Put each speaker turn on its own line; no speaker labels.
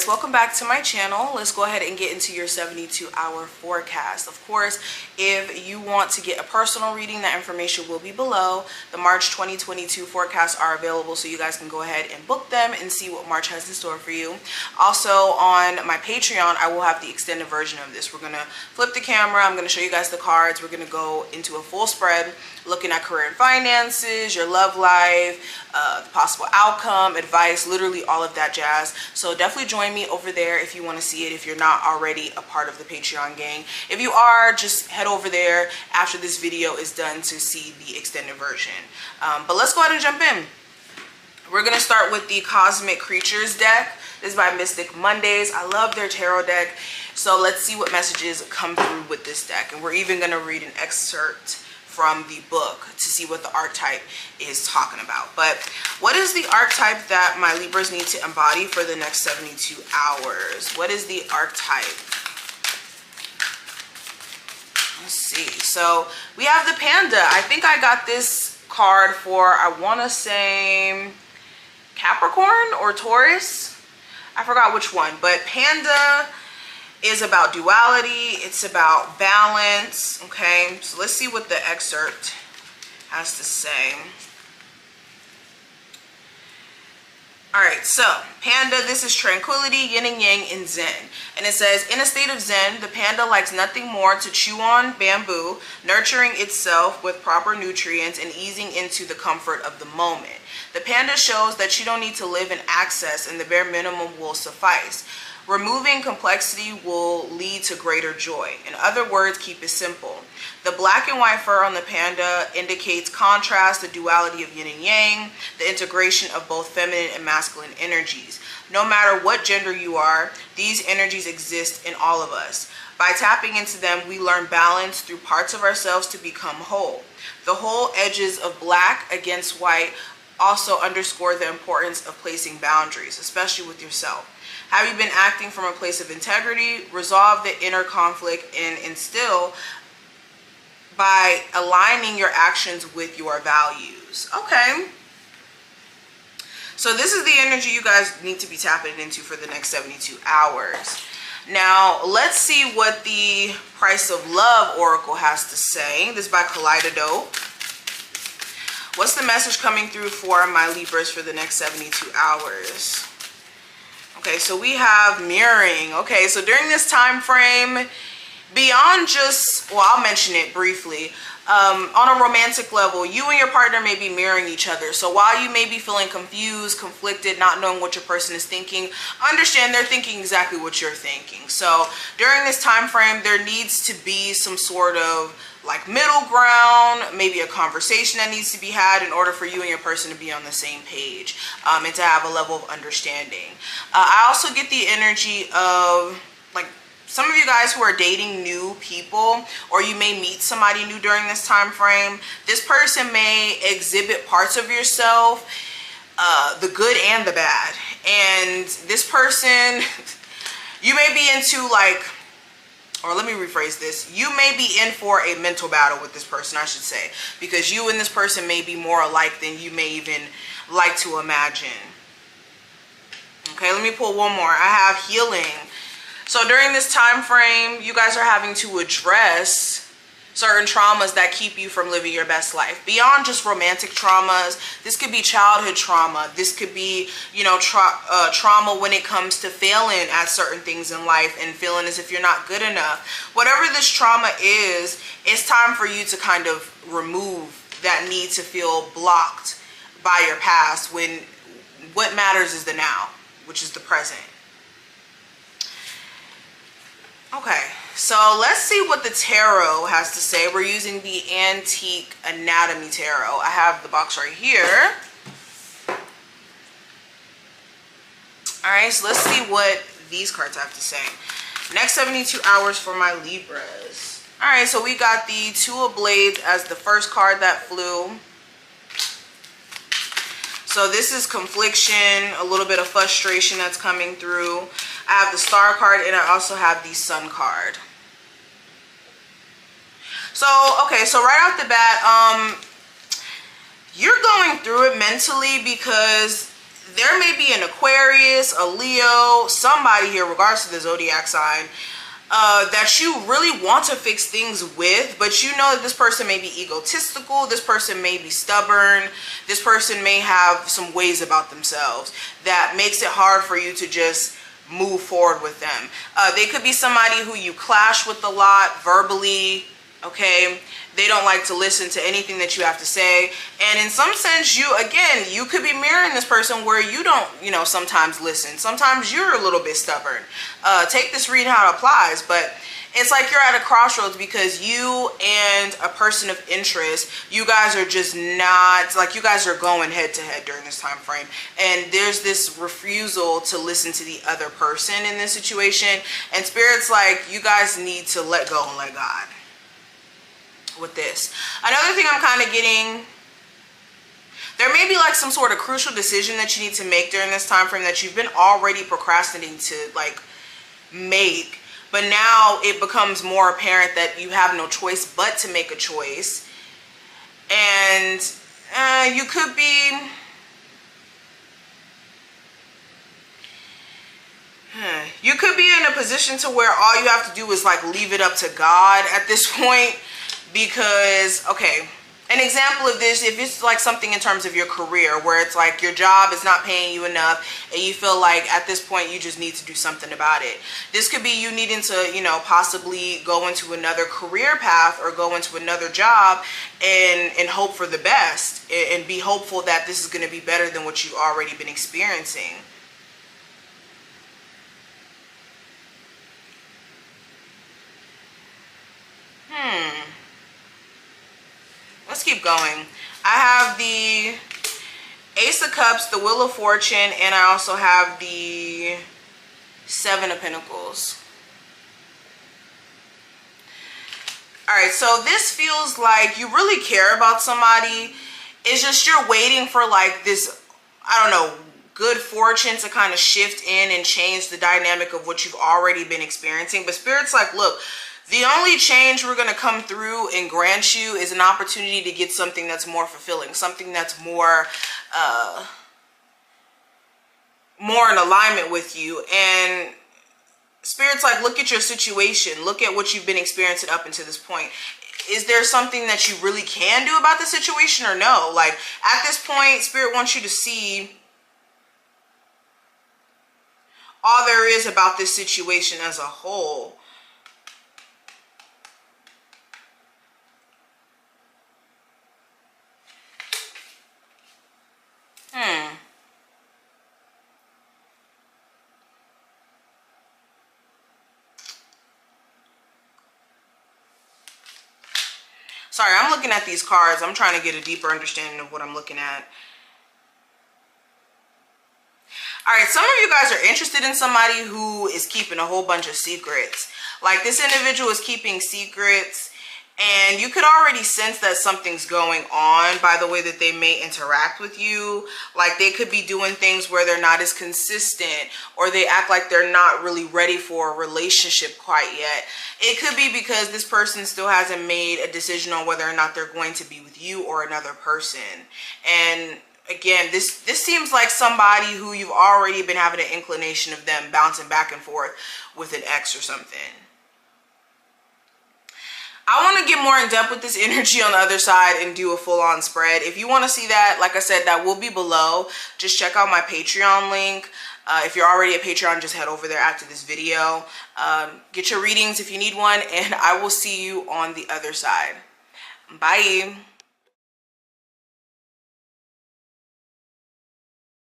guys, welcome back to my channel. Let's go ahead and get into your 72-hour forecast. Of course, if you want to get a personal reading, that information will be below. The March 2022 forecasts are available, so you guys can go ahead and book them and see what March has in store for you. Also, on my Patreon, I will have the extended version of this. We're going to flip the camera. I'm going to show you guys the cards. We're going to go into a full spread, looking at career and finances, your love life, the possible outcome, advice, literally all of that jazz. So definitely join me over there if you want to see it, if you're not already a part of the Patreon gang. If you are, just head over there after this video is done to see the extended version. But let's go ahead and jump in. We're going to start with the Cosmic Creatures deck. This is by Mystic Mondays. I love their tarot deck. So let's see what messages come through with this deck. And we're even going to read an excerpt from the book to see what the archetype is talking about. But what is the archetype that my Libras need to embody for the next 72 hours? What is the archetype? Let's see. So we have the panda. I think I got this card for, I want to say Capricorn or Taurus. I forgot which one, but panda is about duality. It's about balance. Okay, so let's see what the excerpt has to say. All right, so panda, this is tranquility, yin and yang in Zen. And it says, in a state of Zen, the panda likes nothing more to chew on bamboo, nurturing itself with proper nutrients and easing into the comfort of the moment. The panda shows that you don't need to live in excess and the bare minimum will suffice. Removing complexity will lead to greater joy. In other words, keep it simple. The black and white fur on the panda indicates contrast, the duality of yin and yang, the integration of both feminine and masculine energies. No matter what gender you are, these energies exist in all of us. By tapping into them, we learn balance through parts of ourselves to become whole. The whole edges of black against white also underscore the importance of placing boundaries, especially with yourself. Have you been acting from a place of integrity? Resolve the inner conflict and instill by aligning your actions with your values. Okay. So this is the energy you guys need to be tapping into for the next 72 hours. Now, let's see what the Price of Love Oracle has to say. This is by Kaleido. What's the message coming through for my Libras for the next 72 hours? Okay, so we have mirroring. Okay, so during this time frame, beyond just, well, I'll mention it briefly. On a romantic level, you and your partner may be mirroring each other. So while you may be feeling confused, conflicted, not knowing what your person is thinking, understand they're thinking exactly what you're thinking. So during this time frame, there needs to be some sort of like middle ground, maybe a conversation that needs to be had in order for you and your person to be on the same page and to have a level of understanding. I also get the energy of like some of you guys who are dating new people, or you may meet somebody new during this time frame. This person may exhibit parts of yourself, the good and the bad. And this person, you may be into like, or let me rephrase this, you may be in for a mental battle with this person, I should say, because you and this person may be more alike than you may even like to imagine. Okay, let me pull one more. I have healing. So during this time frame, you guys are having to address certain traumas that keep you from living your best life. Beyond just romantic traumas, this could be childhood trauma. This could be, you know, trauma when it comes to failing at certain things in life and feeling as if you're not good enough. Whatever this trauma is, it's time for you to kind of remove that need to feel blocked by your past when what matters is the now, which is the present. Okay, so let's see what the tarot has to say. We're using the Antique Anatomy Tarot. I have the box right here. All right, so let's see what these cards have to say. Next 72 hours for my Libras. All right, so we got the Two of Blades as the first card that flew. So this is confliction, a little bit of frustration that's coming through. I have the Star card and I also have the Sun card. So, okay, so right off the bat, you're going through it mentally because there may be an Aquarius, a Leo, somebody here, regardless of the zodiac sign, that you really want to fix things with, but you know that this person may be egotistical, this person may be stubborn, this person may have some ways about themselves that makes it hard for you to just move forward with them. They could be somebody who you clash with a lot verbally, okay? They don't like to listen to anything that you have to say. And in some sense, you could be mirroring this person where you don't, sometimes listen. Sometimes you're a little bit stubborn. Take this reading how it applies, but it's like you're at a crossroads because you and a person of interest, you guys are just not, like you guys are going head to head during this time frame. And there's this refusal to listen to the other person in this situation. And Spirit's like, you guys need to let go and let God with this. Another thing I'm kind of getting, there may be like some sort of crucial decision that you need to make during this time frame that you've been already procrastinating to like make, but now it becomes more apparent that you have no choice but to make a choice. And you could be in a position to where all you have to do is like leave it up to God at this point. Because, okay, an example of this, if it's like something in terms of your career where it's like your job is not paying you enough and you feel like at this point you just need to do something about it. This could be you needing to, possibly go into another career path or go into another job and hope for the best and be hopeful that this is going to be better than what you've already been experiencing. Let's keep going. I have the Ace of Cups, the Wheel of Fortune, and I also have the Seven of Pentacles. Alright, so this feels like you really care about somebody. It's just you're waiting for like this, I don't know, good fortune to kind of shift in and change the dynamic of what you've already been experiencing. But Spirit's like, look, the only change we're going to come through and grant you is an opportunity to get something that's more fulfilling, something that's more in alignment with you. And Spirit's like, look at your situation. Look at what you've been experiencing up until this point. Is there something that you really can do about the situation or no? Like at this point, Spirit wants you to see all there is about this situation as a whole. Sorry, I'm looking at these cards. I'm trying to get a deeper understanding of what I'm looking at. All right, some of you guys are interested in somebody who is keeping a whole bunch of secrets. Like this individual is keeping secrets, and you could already sense that something's going on by the way that they may interact with you. Like they could be doing things where they're not as consistent, or they act like they're not really ready for a relationship quite yet. It could be because this person still hasn't made a decision on whether or not they're going to be with you or another person. And again, this seems like somebody who you've already been having an inclination of them bouncing back and forth with an ex or something. I want to get more in depth with this energy on the other side and do a full-on spread. If you want to see that, like I said, that will be below. Just check out my Patreon link. If you're already a Patreon, just head over there after this video. Get your readings if you need one, and I will see you on the other side. Bye.